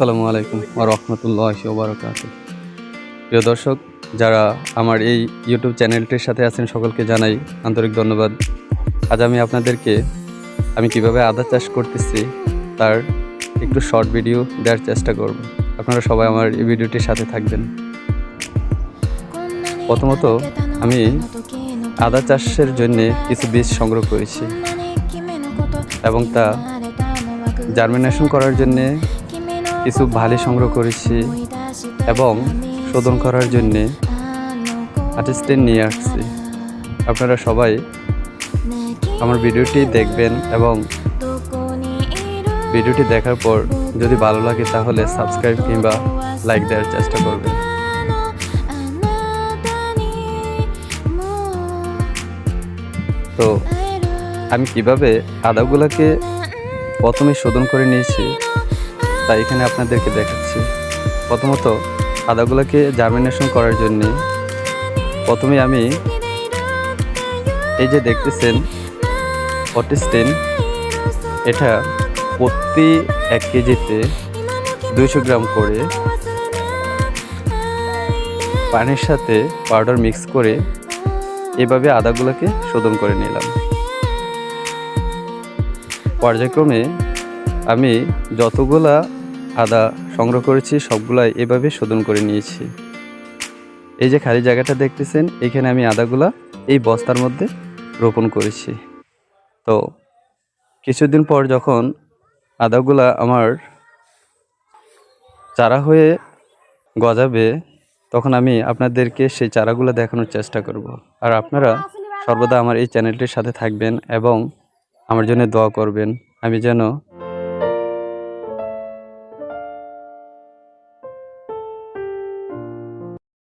আসসালামু আলাইকুম ওয়া রাহমাতুল্লাহি ওয়া বারাকাতুহু। প্রিয় দর্শক, যারা আমার এই ইউটিউব চ্যানেলটির সাথে আছেন সকলকে জানাই আন্তরিক ধন্যবাদ। আজ আমি আপনাদেরকে কিভাবে আদা চাষ করতেছি তার একটু শর্ট ভিডিও দেওয়ার চেষ্টা করব। আপনারা সবাই আমার এই ভিডিওটির সাথে থাকবেন। প্রথমত আমি আদা চাষের জন্য কিছু বীজ সংগ্রহ করেছি এবং তা জার্মিনেশন করার জন্যে কিছু ভালি সংগ্রহ করেছি এবং শোধন করার জন্যে আর্টিস্টেন নিয়ে আসছি। আপনারা সবাই আমার ভিডিওটি দেখবেন এবং ভিডিওটি দেখার পর যদি ভালো লাগে তাহলে সাবস্ক্রাইব কিংবা লাইক দেওয়ার চেষ্টা করবেন। তো আমি কিভাবে আদাগুলোকে প্রথমে শোধন করে নিয়েছি তা এখানে আপনাদেরকে দেখাচ্ছি। প্রথমত আদাগুলোকে জার্মিনেশন করার জন্য প্রথমে আমি এই যে দেখতেছেন অটিস্টেন, এটা প্রতি 1 কেজিতে 200 গ্রাম করে পানির সাথে পাউডার মিক্স করে এভাবে আদাগুলোকে শোধন করে নিলাম। পর্যায়ক্রমে আমি যতগুলা আদা সংগ্রহ করেছি সবগুলাই এভাবে শোধন করে নিয়েছি। এই যে খালি জায়গাটা দেখতেছেন, এখানে আমি আদাগুলা এই বস্তার মধ্যে রোপণ করেছি। তো কিছুদিন পর যখন আদাগুলা আমার চারা হয়ে গজাবে তখন আমি আপনাদেরকে সেই চারাগুলো দেখানোর চেষ্টা করব। আর আপনারা সর্বদা আমার এই চ্যানেলটির সাথে থাকবেন এবং আমার জন্য দোয়া করবেন, আমি যেন